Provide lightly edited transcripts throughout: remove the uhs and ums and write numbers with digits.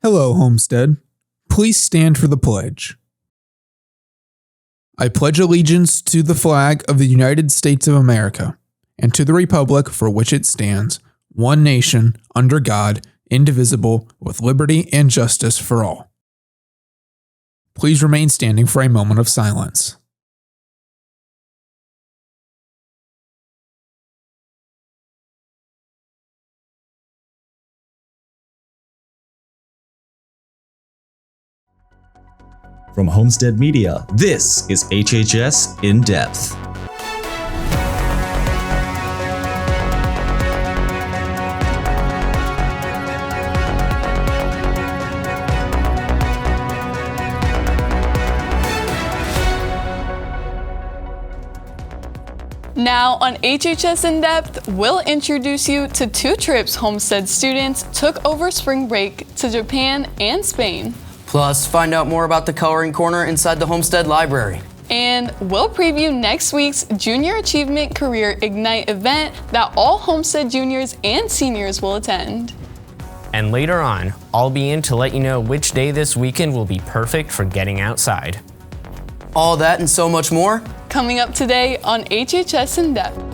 Hello, Homestead. Please stand for the pledge. I pledge allegiance to the flag of the United States of America and to the republic for which it stands, one nation, under God, indivisible, with liberty and justice for all. Please remain standing for a moment of silence. From Homestead Media, this is HHS In-Depth. Now on HHS In-Depth, we'll introduce you to two trips Homestead students took over spring break to Japan and Spain. Plus, find out more about the coloring corner inside the Homestead Library. And we'll preview next week's Junior Achievement Career Ignite event that all Homestead juniors and seniors will attend. And later on, I'll be in to let you know which day this weekend will be perfect for getting outside. All that and so much more coming up today on HHS In-Depth.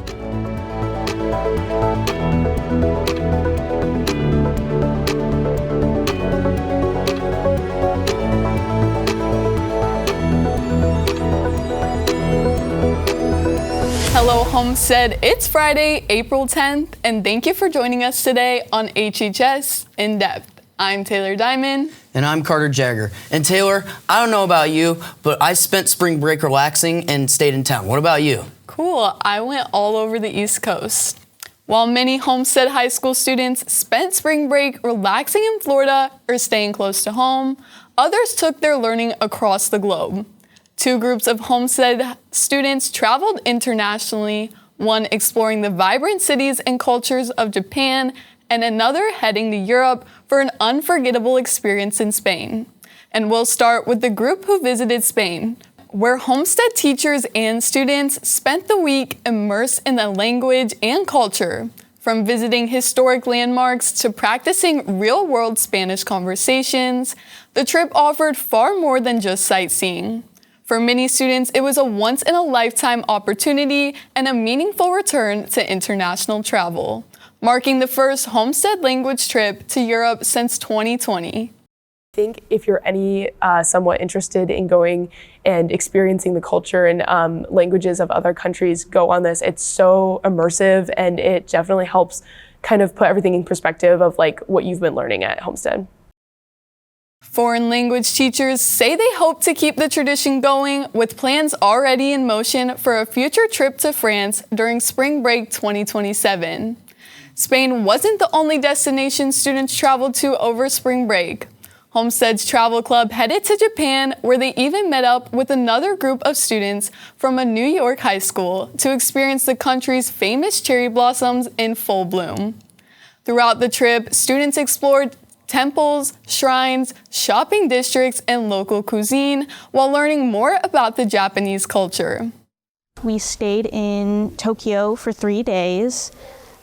Hello, Homestead. It's Friday, April 10th, and thank you for joining us today on HHS In-Depth. I'm Taylor Diamond. And I'm Carter Jagger. And Taylor, I don't know about you, but I spent spring break relaxing and stayed in town. What about you? Cool. I went all over the East Coast. While many Homestead High School students spent spring break relaxing in Florida or staying close to home, others took their learning across the globe. Two groups of Homestead students traveled internationally, one exploring the vibrant cities and cultures of Japan, and another heading to Europe for an unforgettable experience in Spain. And we'll start with the group who visited Spain, where Homestead teachers and students spent the week immersed in the language and culture. From visiting historic landmarks to practicing real-world Spanish conversations, the trip offered far more than just sightseeing. For many students, it was a once-in-a-lifetime opportunity and a meaningful return to international travel, marking the first Homestead language trip to Europe since 2020. I think if you're somewhat interested in going and experiencing the culture and languages of other countries, go on this. It's so immersive, and it definitely helps kind of put everything in perspective of like what you've been learning at Homestead. Foreign language teachers say they hope to keep the tradition going, with plans already in motion for a future trip to France during spring break 2027. Spain wasn't the only destination students traveled to over spring break. Homestead's travel club headed to Japan, where they even met up with another group of students from a New York high school to experience the country's famous cherry blossoms in full bloom. Throughout the trip, students explored temples, shrines, shopping districts, and local cuisine while learning more about the Japanese culture. We stayed in Tokyo for 3 days,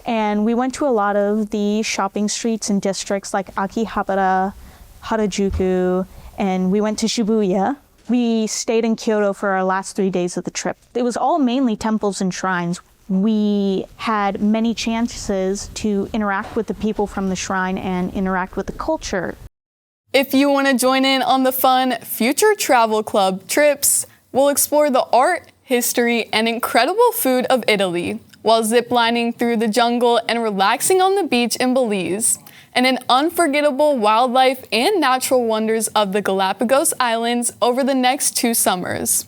and we went to a lot of the shopping streets and districts like Akihabara, Harajuku, and we went to Shibuya. We stayed in Kyoto for our last 3 days of the trip. It was all mainly temples and shrines. We had many chances to interact with the people from the shrine and interact with the culture. If you want to join in on the fun future travel club trips, we'll explore the art, history, and incredible food of Italy, while ziplining through the jungle and relaxing on the beach in Belize, and an unforgettable wildlife and natural wonders of the Galapagos Islands over the next 2 summers.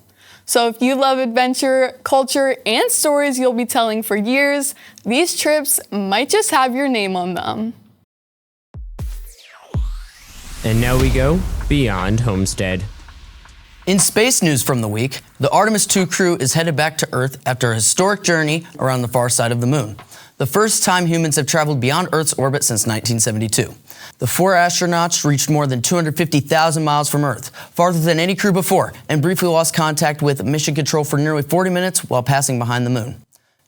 So if you love adventure, culture, and stories you'll be telling for years, these trips might just have your name on them. And now we go beyond Homestead. In space news from the week, the Artemis II crew is headed back to Earth after a historic journey around the far side of the moon. The first time humans have traveled beyond Earth's orbit since 1972. The 4 astronauts reached more than 250,000 miles from Earth, farther than any crew before, and briefly lost contact with mission control for nearly 40 minutes while passing behind the moon.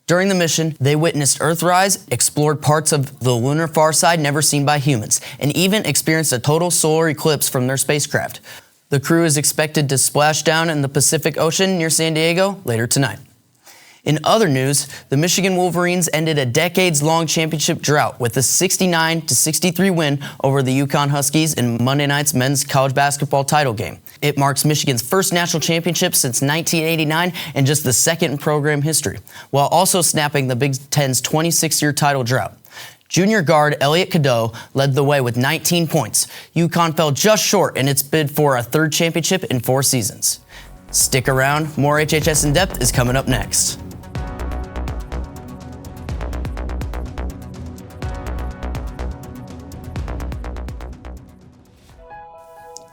During the mission, they witnessed Earthrise, explored parts of the lunar far side never seen by humans, and even experienced a total solar eclipse from their spacecraft. The crew is expected to splash down in the Pacific Ocean near San Diego later tonight. In other news, the Michigan Wolverines ended a decades-long championship drought with a 69-63 win over the Yukon Huskies in Monday night's men's college basketball title game. It marks Michigan's first national championship since 1989 and just the second in program history, while also snapping the Big Ten's 26-year title drought. Junior guard Elliot Cadeau led the way with 19 points. UConn fell just short in its bid for a third championship in 4 seasons. Stick around, more HHS In-Depth is coming up next.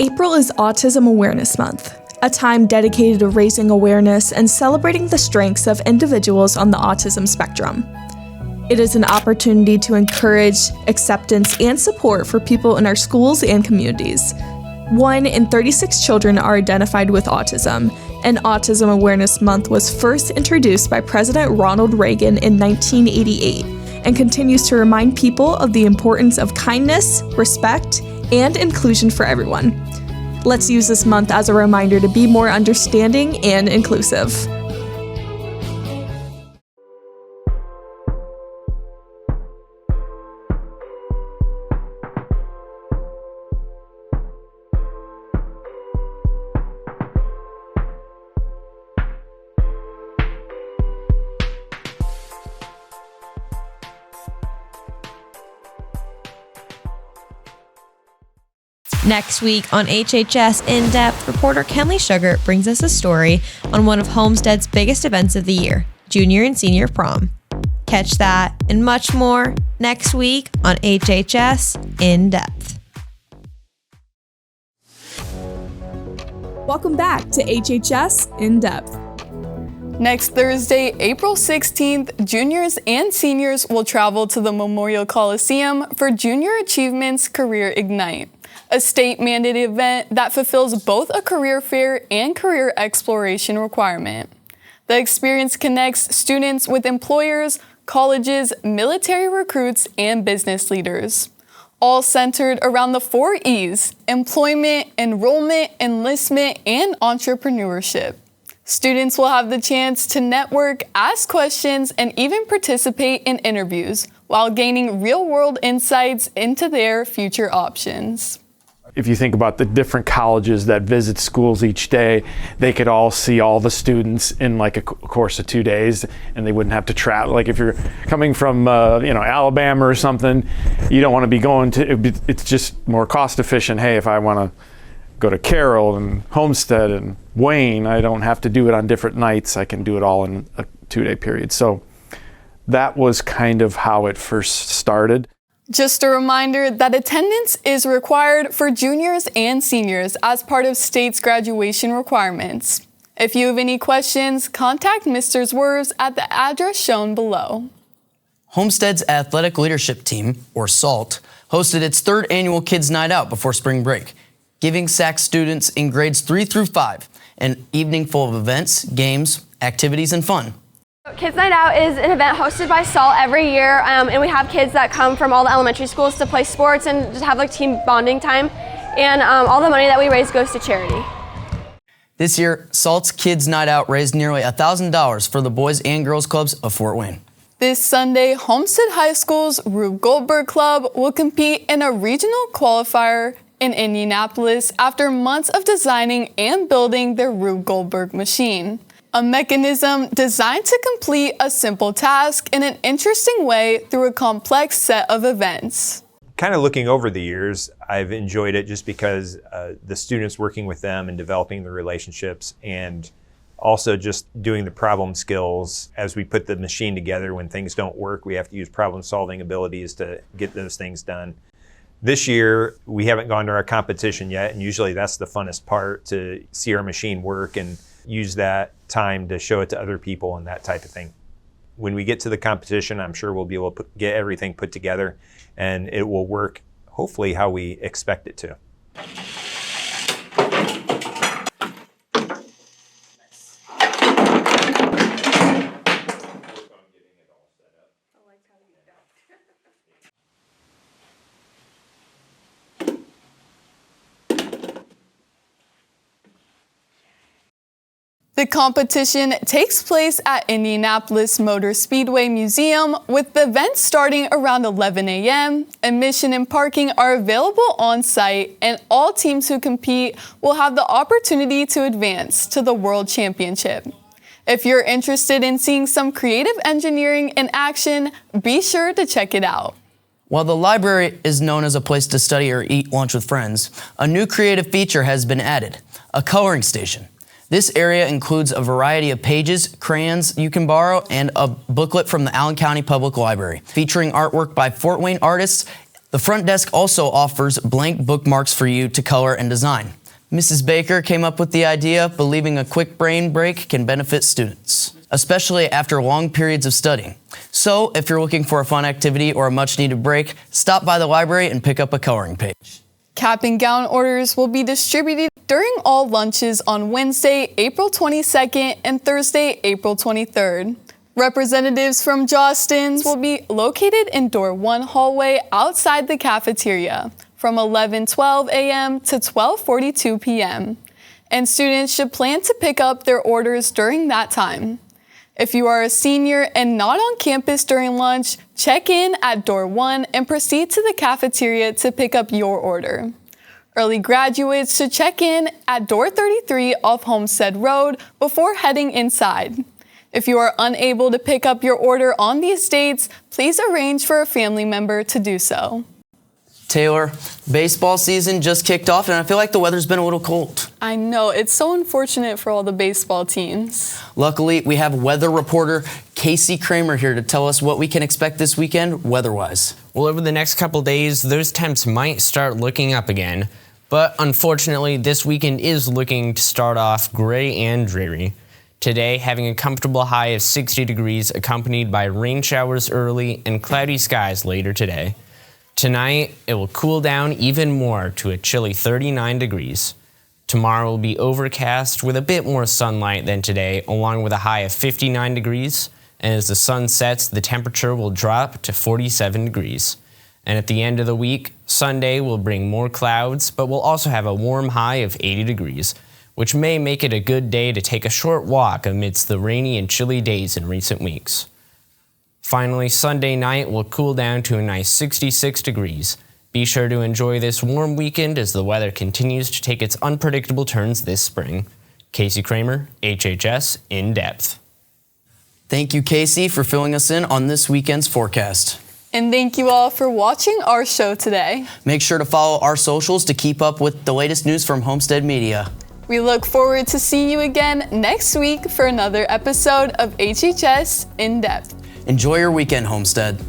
April is Autism Awareness Month, a time dedicated to raising awareness and celebrating the strengths of individuals on the autism spectrum. It is an opportunity to encourage acceptance and support for people in our schools and communities. 1 in 36 children are identified with autism, and Autism Awareness Month was first introduced by President Ronald Reagan in 1988 and continues to remind people of the importance of kindness, respect, and inclusion for everyone. Let's use this month as a reminder to be more understanding and inclusive. Next week on HHS In-Depth, reporter Kenley Sugar brings us a story on one of Homestead's biggest events of the year, junior and senior prom. Catch that and much more next week on HHS In-Depth. Welcome back to HHS In-Depth. Next Thursday, April 16th, juniors and seniors will travel to the Memorial Coliseum for Junior Achievement's Career Ignite, a state-mandated event that fulfills both a career fair and career exploration requirement. The experience connects students with employers, colleges, military recruits, and business leaders, all centered around the 4 E's: employment, enrollment, enlistment, and entrepreneurship. Students will have the chance to network, ask questions, and even participate in interviews while gaining real-world insights into their future options. If you think about the different colleges that visit schools each day, they could all see all the students in like a course of 2 days, and they wouldn't have to travel. Like if you're coming from Alabama or something, you don't want to be going to, it's just more cost efficient. Hey, if I want to go to Carroll and Homestead and Wayne, I don't have to do it on different nights. I can do it all in a 2-day period. So that was kind of how it first started. Just a reminder that attendance is required for juniors and seniors as part of state's graduation requirements. If you have any questions, contact Mr. Zwerves at the address shown below. Homestead's athletic leadership team, or SALT, hosted its 3rd annual Kids Night Out before spring break, giving SAC students in grades 3 through 5 an evening full of events, games, activities, and fun. Kids Night Out is an event hosted by SALT every year, and we have kids that come from all the elementary schools to play sports and just have like team bonding time, and all the money that we raise goes to charity. This year, SALT's Kids Night Out raised nearly $1,000 for the Boys and Girls Clubs of Fort Wayne. This Sunday, Homestead High School's Rube Goldberg Club will compete in a regional qualifier in Indianapolis after months of designing and building their Rube Goldberg machine, a mechanism designed to complete a simple task in an interesting way through a complex set of events. Kind of looking over the years, I've enjoyed it just because the students working with them and developing the relationships, and also just doing the problem skills as we put the machine together. When things don't work, we have to use problem solving abilities to get those things done. This year, we haven't gone to our competition yet, and usually that's the funnest part, to see our machine work and use that time to show it to other people and that type of thing. When we get to the competition, I'm sure we'll be able to get everything put together, and it will work hopefully how we expect it to. The competition takes place at Indianapolis Motor Speedway Museum, with the event starting around 11 a.m. Admission and parking are available on site, and all teams who compete will have the opportunity to advance to the World Championship. If you're interested in seeing some creative engineering in action, be sure to check it out. While the library is known as a place to study or eat lunch with friends, a new creative feature has been added: a coloring station. This area includes a variety of pages, crayons you can borrow, and a booklet from the Allen County Public Library, featuring artwork by Fort Wayne artists. The front desk also offers blank bookmarks for you to color and design. Mrs. Baker came up with the idea, believing a quick brain break can benefit students, especially after long periods of studying. So, if you're looking for a fun activity or a much-needed break, stop by the library and pick up a coloring page. Cap and gown orders will be distributed during all lunches on Wednesday, April 22nd and Thursday, April 23rd. Representatives from Jostens will be located in door 1 hallway outside the cafeteria from 11:12 a.m. to 12:42 p.m. And students should plan to pick up their orders during that time. If you are a senior and not on campus during lunch, check in at door 1 and proceed to the cafeteria to pick up your order. Early graduates should check in at door 33 off Homestead Road before heading inside. If you are unable to pick up your order on these dates, please arrange for a family member to do so. Taylor, baseball season just kicked off, and I feel like the weather's been a little cold. I know, it's so unfortunate for all the baseball teams. Luckily, we have weather reporter Casey Kramer here to tell us what we can expect this weekend weather-wise. Well, over the next couple days, those temps might start looking up again. But unfortunately, this weekend is looking to start off gray and dreary. Today, having a comfortable high of 60 degrees, accompanied by rain showers early and cloudy skies later today. Tonight, it will cool down even more to a chilly 39 degrees. Tomorrow will be overcast with a bit more sunlight than today, along with a high of 59 degrees. And as the sun sets, the temperature will drop to 47 degrees. And at the end of the week, Sunday will bring more clouds, but we'll also have a warm high of 80 degrees, which may make it a good day to take a short walk amidst the rainy and chilly days in recent weeks. Finally, Sunday night will cool down to a nice 66 degrees. Be sure to enjoy this warm weekend as the weather continues to take its unpredictable turns this spring. Casey Kramer, HHS In-Depth. Thank you, Casey, for filling us in on this weekend's forecast. And thank you all for watching our show today. Make sure to follow our socials to keep up with the latest news from Homestead Media. We look forward to seeing you again next week for another episode of HHS In-Depth. Enjoy your weekend, Homestead.